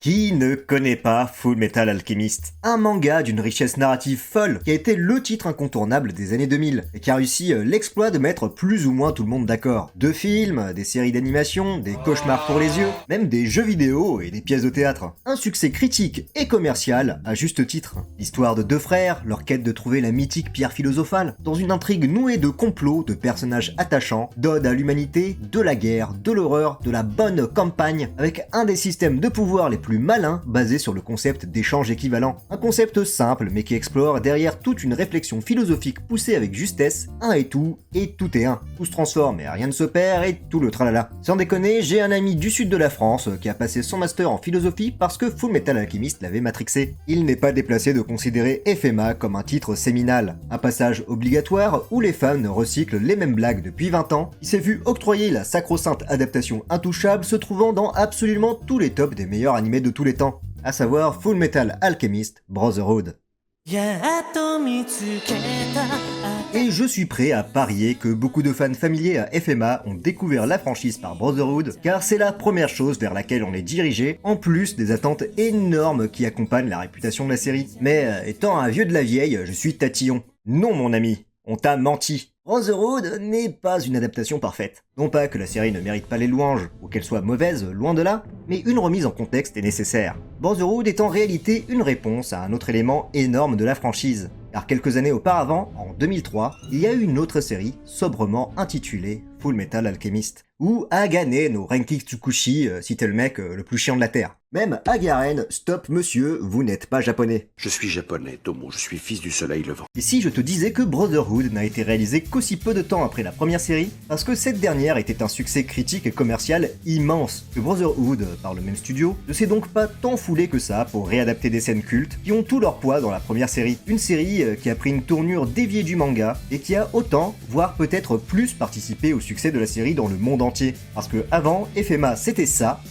Qui ne connaît pas Full Metal Alchemist? Un manga d'une richesse narrative folle qui a été le titre incontournable des années 2000 et qui a réussi l'exploit de mettre plus ou moins tout le monde d'accord. Deux films, des séries d'animation, des cauchemars pour les yeux, même des jeux vidéo et des pièces de théâtre. Un succès critique et commercial à juste titre. L'histoire de deux frères, leur quête de trouver la mythique pierre philosophale, dans une intrigue nouée de complots, de personnages attachants, d'odes à l'humanité, de la guerre, de l'horreur, de la bonne campagne, avec un des systèmes de pouvoir les plus malin basé sur le concept d'échange équivalent. Un concept simple mais qui explore derrière toute une réflexion philosophique poussée avec justesse, un et tout est un. Tout se transforme et rien ne se perd et tout le tralala. Sans déconner, j'ai un ami du sud de la France qui a passé son master en philosophie parce que Full Metal Alchemist l'avait matrixé. Il n'est pas déplacé de considérer FMA comme un titre séminal, un passage obligatoire où les fans recyclent les mêmes blagues depuis 20 ans, qui s'est vu octroyer la sacro-sainte adaptation intouchable se trouvant dans absolument tous les tops des meilleurs animés de tous les temps, à savoir Full Metal Alchemist Brotherhood. Et je suis prêt à parier que beaucoup de fans familiers à FMA ont découvert la franchise par Brotherhood, car c'est la première chose vers laquelle on est dirigé, en plus des attentes énormes qui accompagnent la réputation de la série. Mais étant un vieux de la vieille, je suis tatillon. Non mon ami, on t'a menti. Brotherhood n'est pas une adaptation parfaite. Non pas que la série ne mérite pas les louanges, ou qu'elle soit mauvaise, loin de là, mais une remise en contexte est nécessaire. Brotherhood est en réalité une réponse à un autre élément énorme de la franchise. Car quelques années auparavant, en 2003, il y a eu une autre série, sobrement intitulée Full Metal Alchemist, où Agane no Renki Tsukushi citait le mec le plus chiant de la Terre. Même Agaren, stop monsieur, vous n'êtes pas japonais. Je suis japonais, Tomo, je suis fils du soleil levant. Et si je te disais que Brotherhood n'a été réalisé qu'aussi peu de temps après la première série, parce que cette dernière était un succès critique et commercial immense, que Brotherhood, par le même studio, ne s'est donc pas tant foulé que ça pour réadapter des scènes cultes qui ont tout leur poids dans la première série. Une série qui a pris une tournure déviée du manga et qui a autant, voire peut-être plus participé au succès de la série dans le monde entier. Parce que avant, FMA c'était ça,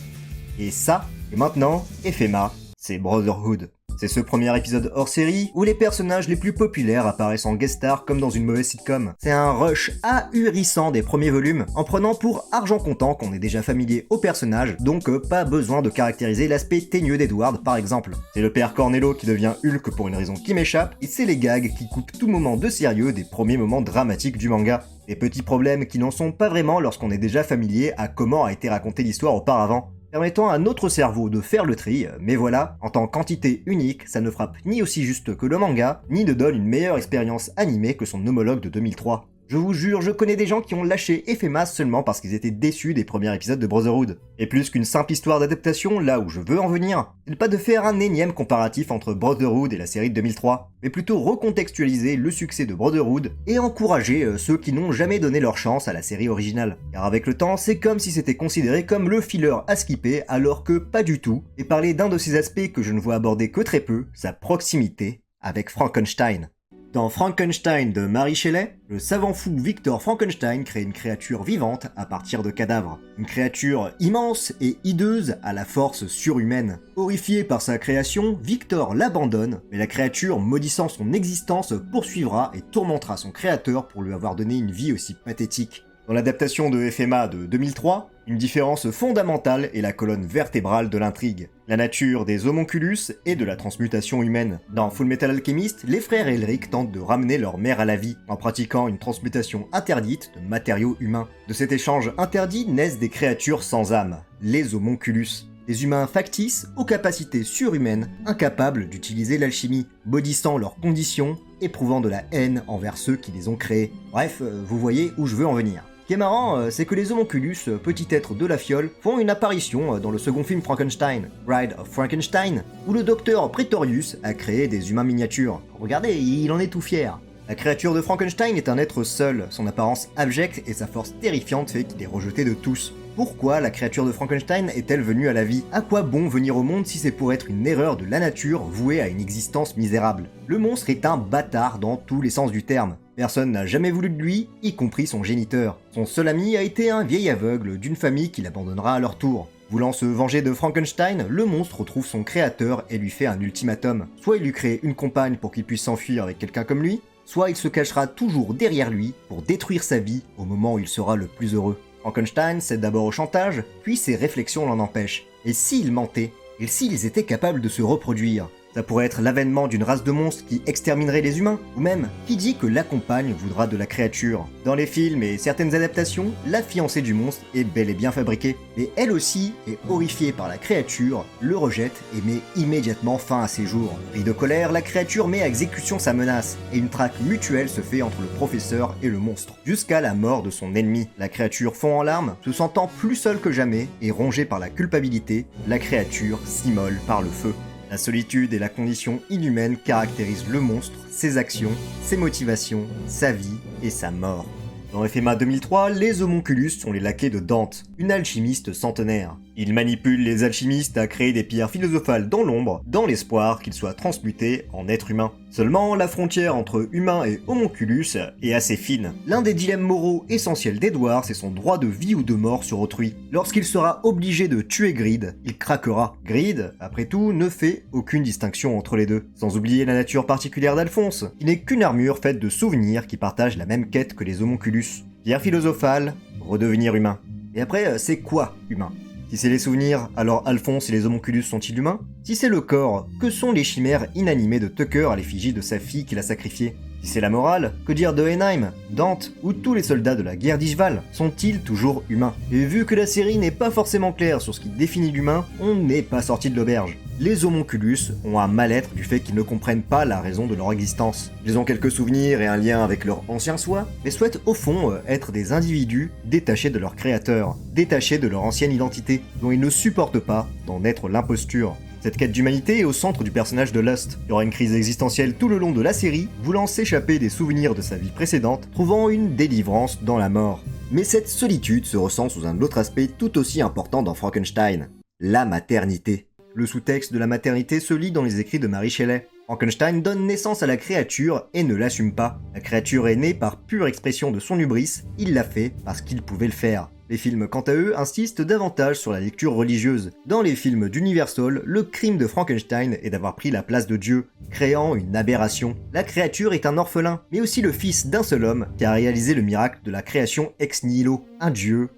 et maintenant, FMA, c'est Brotherhood. C'est ce premier épisode hors série où les personnages les plus populaires apparaissent en guest star comme dans une mauvaise sitcom. C'est un rush ahurissant des premiers volumes, en prenant pour argent comptant qu'on est déjà familier aux personnages, donc pas besoin de caractériser l'aspect teigneux d'Edward par exemple. C'est le père Cornello qui devient Hulk pour une raison qui m'échappe, et c'est les gags qui coupent tout moment de sérieux des premiers moments dramatiques du manga. Des petits problèmes qui n'en sont pas vraiment lorsqu'on est déjà familier à comment a été racontée l'histoire auparavant, permettant à notre cerveau de faire le tri, mais voilà, en tant qu'entité unique, ça ne frappe ni aussi juste que le manga, ni ne donne une meilleure expérience animée que son homologue de 2003. Je vous jure, je connais des gens qui ont lâché FMA seulement parce qu'ils étaient déçus des premiers épisodes de Brotherhood. Et plus qu'une simple histoire d'adaptation, là où je veux en venir, c'est pas de faire un énième comparatif entre Brotherhood et la série de 2003, mais plutôt recontextualiser le succès de Brotherhood et encourager ceux qui n'ont jamais donné leur chance à la série originale. Car avec le temps, c'est comme si c'était considéré comme le filler à skipper alors que pas du tout, et parler d'un de ces aspects que je ne vois aborder que très peu, sa proximité avec Frankenstein. Dans Frankenstein de Mary Shelley, le savant fou Victor Frankenstein crée une créature vivante à partir de cadavres. Une créature immense et hideuse à la force surhumaine. Horrifié par sa création, Victor l'abandonne, mais la créature, maudissant son existence, poursuivra et tourmentera son créateur pour lui avoir donné une vie aussi pathétique. Dans l'adaptation de FMA de 2003, une différence fondamentale est la colonne vertébrale de l'intrigue, la nature des homonculus et de la transmutation humaine. Dans Full Metal Alchemist, les frères Elric tentent de ramener leur mère à la vie, en pratiquant une transmutation interdite de matériaux humains. De cet échange interdit naissent des créatures sans âme, les homonculus. Des humains factices aux capacités surhumaines, incapables d'utiliser l'alchimie, maudissant leurs conditions, éprouvant de la haine envers ceux qui les ont créés. Bref, vous voyez où je veux en venir. Ce qui est marrant, c'est que les homonculus, petits êtres de la fiole, font une apparition dans le second film Frankenstein, Bride of Frankenstein, où le docteur Pretorius a créé des humains miniatures. Regardez, il en est tout fier. La créature de Frankenstein est un être seul, son apparence abjecte et sa force terrifiante fait qu'il est rejeté de tous. Pourquoi la créature de Frankenstein est-elle venue à la vie? À quoi bon venir au monde si c'est pour être une erreur de la nature vouée à une existence misérable? Le monstre est un bâtard dans tous les sens du terme. Personne n'a jamais voulu de lui, y compris son géniteur. Son seul ami a été un vieil aveugle d'une famille qui l'abandonnera à leur tour. Voulant se venger de Frankenstein, le monstre retrouve son créateur et lui fait un ultimatum. Soit il lui crée une compagne pour qu'il puisse s'enfuir avec quelqu'un comme lui, soit il se cachera toujours derrière lui pour détruire sa vie au moment où il sera le plus heureux. Frankenstein cède d'abord au chantage, puis ses réflexions l'en empêchent. Et s'il mentait? Et s'ils étaient capables de se reproduire? Ça pourrait être l'avènement d'une race de monstres qui exterminerait les humains, ou même, qui dit que la compagne voudra de la créature? Dans les films et certaines adaptations, la fiancée du monstre est bel et bien fabriquée, mais elle aussi est horrifiée par la créature, le rejette et met immédiatement fin à ses jours. Pris de colère, la créature met à exécution sa menace, et une traque mutuelle se fait entre le professeur et le monstre, jusqu'à la mort de son ennemi. La créature fond en larmes, se sentant plus seule que jamais, et rongée par la culpabilité, la créature s'immole par le feu. La solitude et la condition inhumaine caractérisent le monstre, ses actions, ses motivations, sa vie et sa mort. Dans FMA 2003, les homonculus sont les laquais de Dante, une alchimiste centenaire. Il manipule les alchimistes à créer des pierres philosophales dans l'ombre, dans l'espoir qu'ils soient transmutés en êtres humains. Seulement, la frontière entre humain et homonculus est assez fine. L'un des dilemmes moraux essentiels d'Edward, c'est son droit de vie ou de mort sur autrui. Lorsqu'il sera obligé de tuer Greed, il craquera. Greed, après tout, ne fait aucune distinction entre les deux. Sans oublier la nature particulière d'Alphonse, qui n'est qu'une armure faite de souvenirs qui partagent la même quête que les homonculus. Pierre philosophale, redevenir humain. Et après, c'est quoi humain ? Si c'est les souvenirs, alors Alphonse et les homonculus sont-ils humains? Si c'est le corps, que sont les chimères inanimées de Tucker à l'effigie de sa fille qu'il a sacrifiée? Si c'est la morale, que dire de Enheim, Dante ou tous les soldats de la guerre d'Ishval? Sont-ils toujours humains? Et vu que la série n'est pas forcément claire sur ce qui définit l'humain, on n'est pas sorti de l'auberge. Les homonculus ont un mal-être du fait qu'ils ne comprennent pas la raison de leur existence. Ils ont quelques souvenirs et un lien avec leur ancien soi, mais souhaitent au fond être des individus détachés de leur créateur, détachés de leur ancienne identité, dont ils ne supportent pas d'en être l'imposture. Cette quête d'humanité est au centre du personnage de Lust, qui aura une crise existentielle tout le long de la série, voulant s'échapper des souvenirs de sa vie précédente, trouvant une délivrance dans la mort. Mais cette solitude se ressent sous un autre aspect tout aussi important dans Frankenstein, la maternité. Le sous-texte de la maternité se lit dans les écrits de Mary Shelley. Frankenstein donne naissance à la créature et ne l'assume pas. La créature est née par pure expression de son hubris, il l'a fait parce qu'il pouvait le faire. Les films, quant à eux, insistent davantage sur la lecture religieuse. Dans les films d'Universal, le crime de Frankenstein est d'avoir pris la place de Dieu, créant une aberration. La créature est un orphelin, mais aussi le fils d'un seul homme qui a réalisé le miracle de la création ex nihilo. Un dieu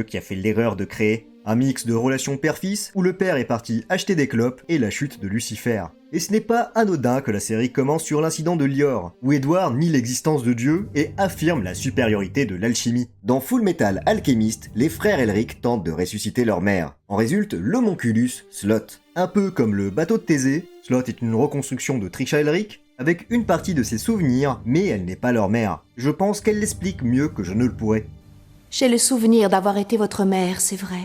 qui a fait l'erreur de créer. Un mix de relations père-fils où le père est parti acheter des clopes et la chute de Lucifer. Et ce n'est pas anodin que la série commence sur l'incident de Lior, où Edward nie l'existence de Dieu et affirme la supériorité de l'alchimie. Dans Full Metal Alchemist, les frères Elric tentent de ressusciter leur mère. En résulte l'homonculus Slot. Un peu comme le bateau de Thésée, Slot est une reconstruction de Trisha Elric, avec une partie de ses souvenirs, mais elle n'est pas leur mère. Je pense qu'elle l'explique mieux que je ne le pourrais. J'ai le souvenir d'avoir été votre mère, c'est vrai.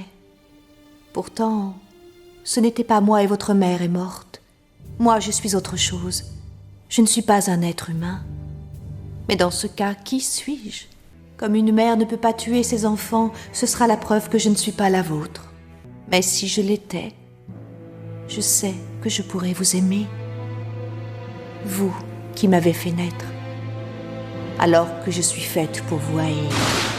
Pourtant, ce n'était pas moi et votre mère est morte. Moi, je suis autre chose. Je ne suis pas un être humain. Mais dans ce cas, qui suis-je? Comme une mère ne peut pas tuer ses enfants, ce sera la preuve que je ne suis pas la vôtre. Mais si je l'étais, je sais que je pourrais vous aimer. Vous qui m'avez fait naître. Alors que je suis faite pour vous haïr.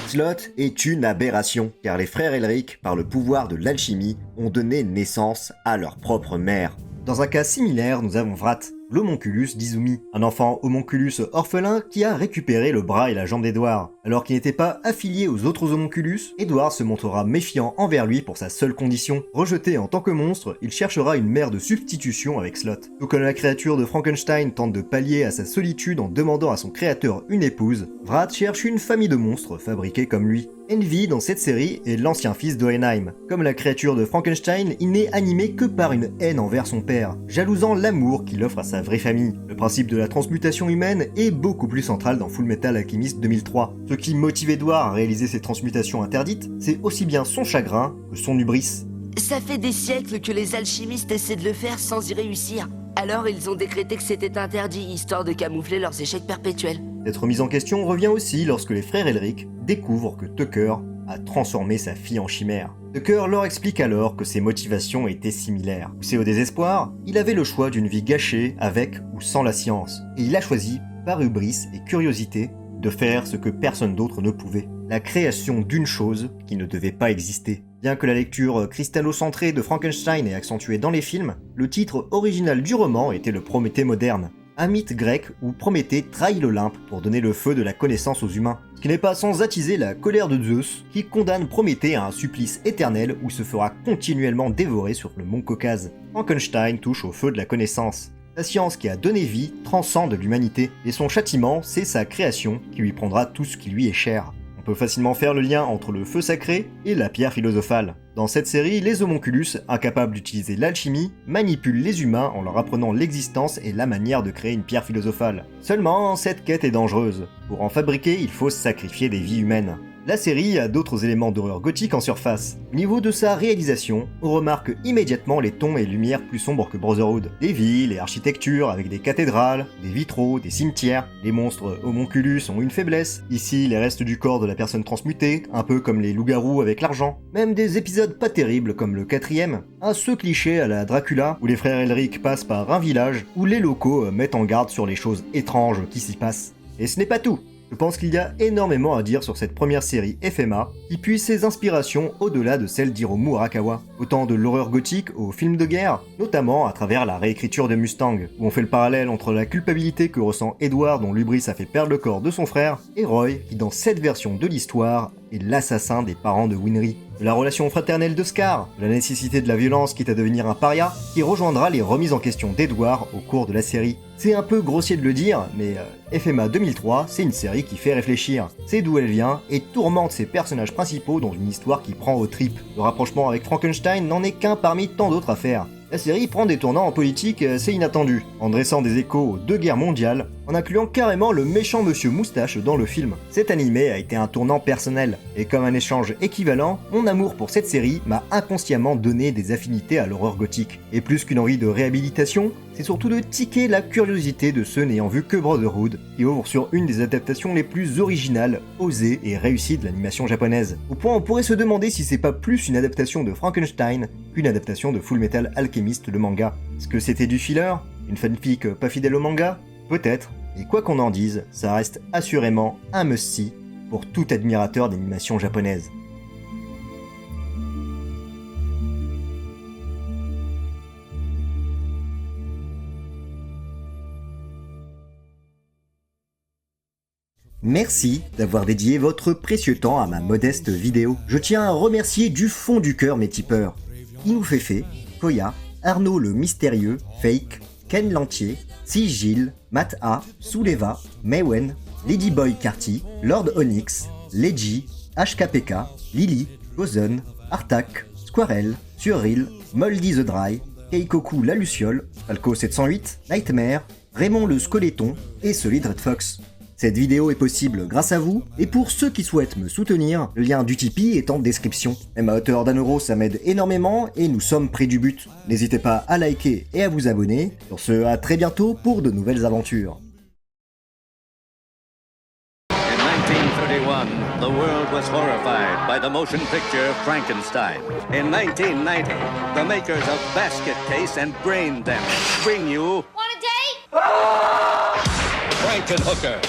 Slot est une aberration, car les frères Elric, par le pouvoir de l'alchimie, ont donné naissance à leur propre mère. Dans un cas similaire, nous avons Vrat, l'homonculus d'Izumi, un enfant homonculus orphelin qui a récupéré le bras et la jambe d'Edward. Alors qu'il n'était pas affilié aux autres homonculus, Edward se montrera méfiant envers lui pour sa seule condition. Rejeté en tant que monstre, il cherchera une mère de substitution avec Slot. Tout comme la créature de Frankenstein tente de pallier à sa solitude en demandant à son créateur une épouse, Vrat cherche une famille de monstres fabriqués comme lui. Envy, dans cette série, est l'ancien fils d'Ohenheim. Comme la créature de Frankenstein, il n'est animé que par une haine envers son père, jalousant l'amour qu'il offre à sa vraie famille. Le principe de la transmutation humaine est beaucoup plus central dans Full Metal Alchemist 2003. Ce qui motive Edward à réaliser ces transmutations interdites, c'est aussi bien son chagrin que son hubris. Ça fait des siècles que les alchimistes essaient de le faire sans y réussir. Alors ils ont décrété que c'était interdit, histoire de camoufler leurs échecs perpétuels. Cette remise en question revient aussi lorsque les frères Elric découvrent que Tucker a transformé sa fille en chimère. Tucker leur explique alors que ses motivations étaient similaires. Poussé au désespoir, il avait le choix d'une vie gâchée avec ou sans la science. Et il a choisi, par hubris et curiosité, de faire ce que personne d'autre ne pouvait. La création d'une chose qui ne devait pas exister. Bien que la lecture cristallocentrée de Frankenstein est accentuée dans les films, le titre original du roman était le Prométhée moderne. un mythe grec où Prométhée trahit l'Olympe pour donner le feu de la connaissance aux humains. Ce qui n'est pas sans attiser la colère de Zeus, qui condamne Prométhée à un supplice éternel où il se fera continuellement dévorer sur le mont Caucase. Frankenstein touche au feu de la connaissance. La science qui a donné vie transcende l'humanité, et son châtiment, c'est sa création qui lui prendra tout ce qui lui est cher. On peut facilement faire le lien entre le feu sacré et la pierre philosophale. Dans cette série, les homonculus, incapables d'utiliser l'alchimie, manipulent les humains en leur apprenant l'existence et la manière de créer une pierre philosophale. Seulement, cette quête est dangereuse. Pour en fabriquer, il faut sacrifier des vies humaines. La série a d'autres éléments d'horreur gothique en surface. Au niveau de sa réalisation, on remarque immédiatement les tons et lumières plus sombres que Brotherhood. Des villes et architectures avec des cathédrales, des vitraux, des cimetières. Les monstres homonculus ont une faiblesse. Ici, les restes du corps de la personne transmutée, un peu comme les loups-garous avec l'argent. Même des épisodes pas terribles comme le 4ème. Un ce cliché à la Dracula, où les frères Elric passent par un village, où les locaux mettent en garde sur les choses étranges qui s'y passent. Et ce n'est pas tout. Je pense qu'il y a énormément à dire sur cette première série FMA, qui puise ses inspirations au-delà de celles d'Hiromu Arakawa. Autant de l'horreur gothique aux films de guerre, notamment à travers la réécriture de Mustang, où on fait le parallèle entre la culpabilité que ressent Edward dont l'hubris a fait perdre le corps de son frère, et Roy, qui dans cette version de l'histoire, est l'assassin des parents de Winry. De la relation fraternelle de Scar, de la nécessité de la violence quitte à devenir un paria, qui rejoindra les remises en question d'Edward au cours de la série. C'est un peu grossier de le dire, mais FMA 2003, c'est une série qui fait réfléchir. C'est d'où elle vient et tourmente ses personnages principaux dans une histoire qui prend aux tripes. Le rapprochement avec Frankenstein n'en est qu'un parmi tant d'autres à faire. La série prend des tournants en politique assez inattendus, en dressant des échos aux 2 guerres mondiales, en incluant carrément le méchant Monsieur Moustache dans le film. Cet animé a été un tournant personnel, et comme un échange équivalent, mon amour pour cette série m'a inconsciemment donné des affinités à l'horreur gothique. Et plus qu'une envie de réhabilitation, c'est surtout de tiquer la curiosité de ceux n'ayant vu que Brotherhood, qui ouvre sur une des adaptations les plus originales, osées et réussies de l'animation japonaise. Au point où on pourrait se demander si c'est pas plus une adaptation de Frankenstein qu'une adaptation de Fullmetal Alchemist le manga. Est-ce que c'était du filler? Une fanfic pas fidèle au manga? Peut-être. Et quoi qu'on en dise, ça reste assurément un must-see pour tout admirateur d'animation japonaise. Merci d'avoir dédié votre précieux temps à ma modeste vidéo. Je tiens à remercier du fond du cœur mes tipeurs. Inoufefe, Koya, Arnaud le Mystérieux, Fake, Ken Lantier, Sigil, Matt A, Souleva, Maywen, Ladyboy Carty, Lord Onyx, Leji, HKPK, Lily, Gozen, Artak, Squirrel, Surreal, Moldy the Dry, Keikoku la Luciole, Falco 708, Nightmare, Raymond le Squeletton et Solid Red Fox. Cette vidéo est possible grâce à vous, et pour ceux qui souhaitent me soutenir, le lien du Tipeee est en description. Même à hauteur d'1€, ça m'aide énormément, et nous sommes près du but. N'hésitez pas à liker et à vous abonner. Sur ce, à très bientôt pour de nouvelles aventures. In 1931, the world was horrified by the motion picture Frankenstein. In 1990, the makers of Basket Case and Brain Damage bring you... Want a date? Frankenhooker.